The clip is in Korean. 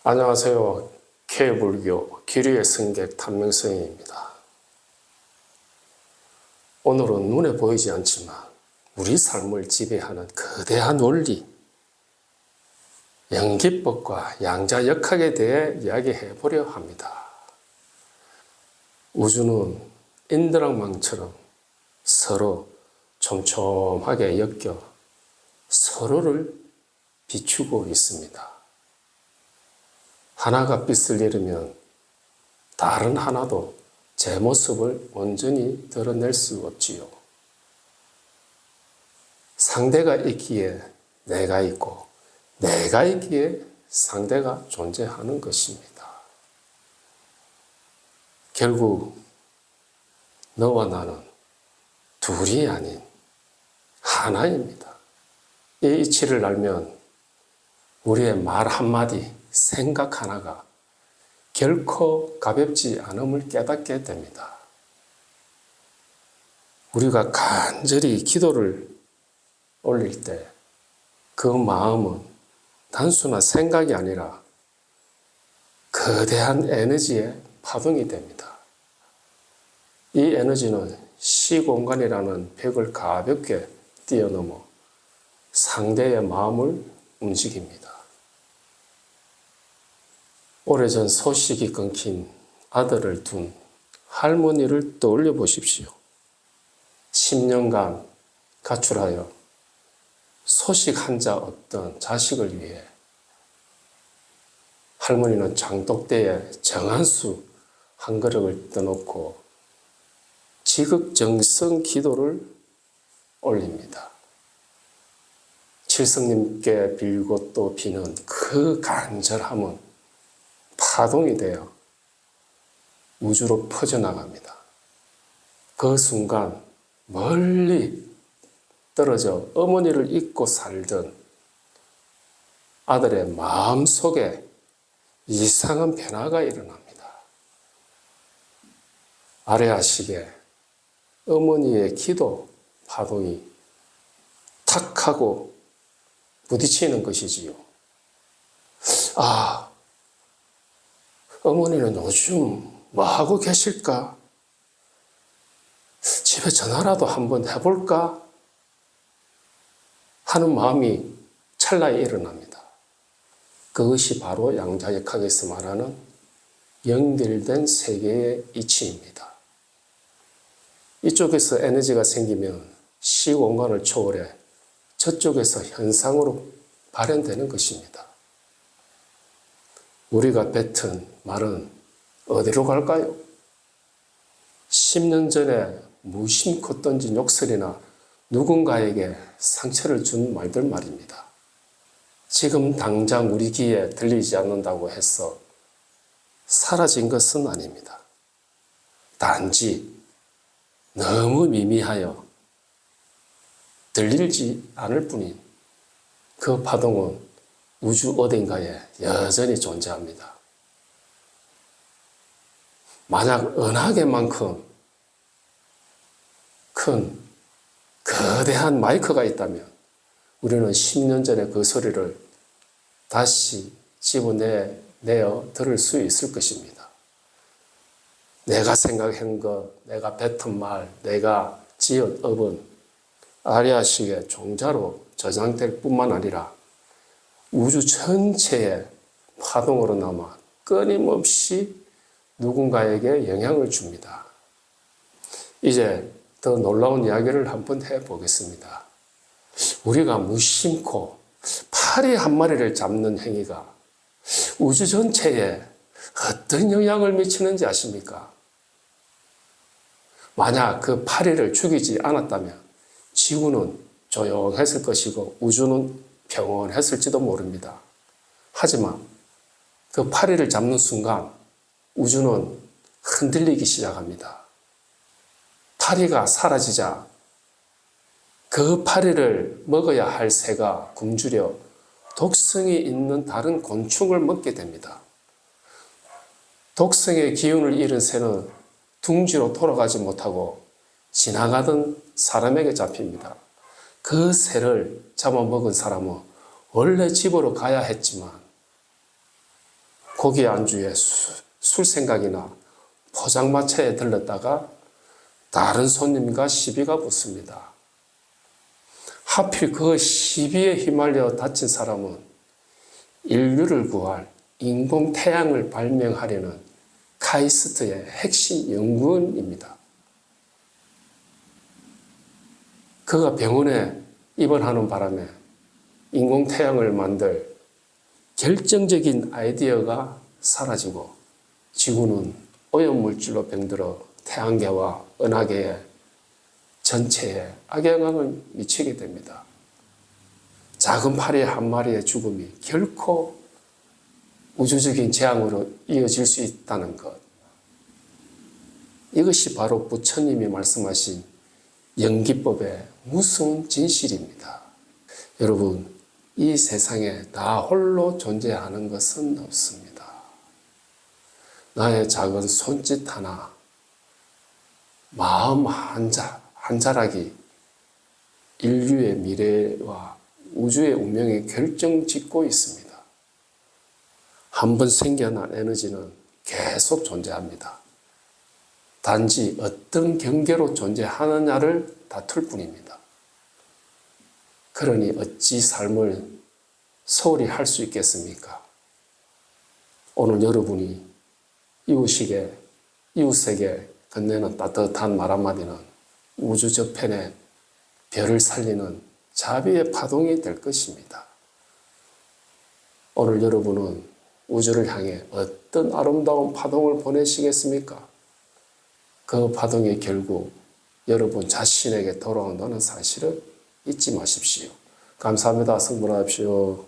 안녕하세요. K불교 기류의 승객 단명성입니다. 오늘은 눈에 보이지 않지만 우리 삶을 지배하는 거대한 원리, 연기법과 양자역학에 대해 이야기해 보려 합니다. 우주는 인드랑망처럼 서로 촘촘하게 엮여 서로를 비추고 있습니다. 하나가 빛을 잃으면 다른 하나도 제 모습을 온전히 드러낼 수 없지요. 상대가 있기에 내가 있고 내가 있기에 상대가 존재하는 것입니다. 결국 너와 나는 둘이 아닌 하나입니다. 이 이치를 알면 우리의 말 한마디, 생각 하나가 결코 가볍지 않음을 깨닫게 됩니다. 우리가 간절히 기도를 올릴 때 그 마음은 단순한 생각이 아니라 거대한 에너지의 파동이 됩니다. 이 에너지는 시공간이라는 벽을 가볍게 뛰어넘어 상대의 마음을 움직입니다. 오래전 소식이 끊긴 아들을 둔 할머니를 떠올려 보십시오. 10년간 가출하여 소식 한 자 없던 자식을 위해 할머니는 장독대에 정한수 한 그릇을 떠놓고 지극정성 기도를 올립니다. 칠성님께 빌고 또 비는 그 간절함은 파동이 되어 우주로 퍼져나갑니다. 그 순간 멀리 떨어져 어머니를 잊고 살던 아들의 마음속에 이상한 변화가 일어납니다. 아래아식에 어머니의 기도 파동이 탁 하고 부딪히는 것이지요. 어머니는 요즘 뭐 하고 계실까? 집에 전화라도 한번 해볼까? 하는 마음이 찰나에 일어납니다. 그것이 바로 양자역학에서 말하는 연결된 세계의 이치입니다. 이쪽에서 에너지가 생기면 시공간을 초월해 저쪽에서 현상으로 발현되는 것입니다. 우리가 뱉은 말은 어디로 갈까요? 10년 전에 무심코 던진 욕설이나 누군가에게 상처를 준 말들 말입니다. 지금 당장 우리 귀에 들리지 않는다고 해서 사라진 것은 아닙니다. 단지 너무 미미하여 들리지 않을 뿐인 그 파동은 우주 어딘가에 여전히 존재합니다. 만약 은하계만큼 큰 거대한 마이크가 있다면 우리는 10년 전에 그 소리를 다시 집어내어 들을 수 있을 것입니다. 내가 생각한 것, 내가 뱉은 말, 내가 지은 업은 아리아식의 종자로 저장될 뿐만 아니라 우주 전체의 파동으로 남아 끊임없이 누군가에게 영향을 줍니다. 이제 더 놀라운 이야기를 한번 해보겠습니다. 우리가 무심코 파리 한 마리를 잡는 행위가 우주 전체에 어떤 영향을 미치는지 아십니까? 만약 그 파리를 죽이지 않았다면 지구는 조용했을 것이고 우주는 평온했을지도 모릅니다. 하지만 그 파리를 잡는 순간 우주는 흔들리기 시작합니다. 파리가 사라지자 그 파리를 먹어야 할 새가 굶주려 독성이 있는 다른 곤충을 먹게 됩니다. 독성의 기운을 잃은 새는 둥지로 돌아가지 못하고 지나가던 사람에게 잡힙니다. 그 새를 잡아먹은 사람은 원래 집으로 가야 했지만 고기 안주에 술 생각이나 포장마차에 들렀다가 다른 손님과 시비가 붙습니다. 하필 그 시비에 휘말려 다친 사람은 인류를 구할 인공 태양을 발명하려는 카이스트의 핵심 연구원입니다. 그가 병원에 입원하는 바람에 인공 태양을 만들 결정적인 아이디어가 사라지고 지구는 오염물질로 병들어 태양계와 은하계 전체에 악영향을 미치게 됩니다. 작은 파리 한 마리의 죽음이 결코 우주적인 재앙으로 이어질 수 있다는 것. 이것이 바로 부처님이 말씀하신 연기법의 무서운 진실입니다. 여러분, 이 세상에 나 홀로 존재하는 것은 없습니다. 나의 작은 손짓 하나, 마음 한 자락이 인류의 미래와 우주의 운명에 결정짓고 있습니다. 한번 생겨난 에너지는 계속 존재합니다. 단지 어떤 경계로 존재하느냐를 다툴 뿐입니다. 그러니 어찌 삶을 소홀히 할 수 있겠습니까? 오늘 여러분이 이웃에게 건네는 따뜻한 말 한마디는 우주 저편에 별을 살리는 자비의 파동이 될 것입니다. 오늘 여러분은 우주를 향해 어떤 아름다운 파동을 보내시겠습니까? 그 파동이 결국 여러분 자신에게 돌아온다는 사실을 잊지 마십시오. 감사합니다. 성불하십시오.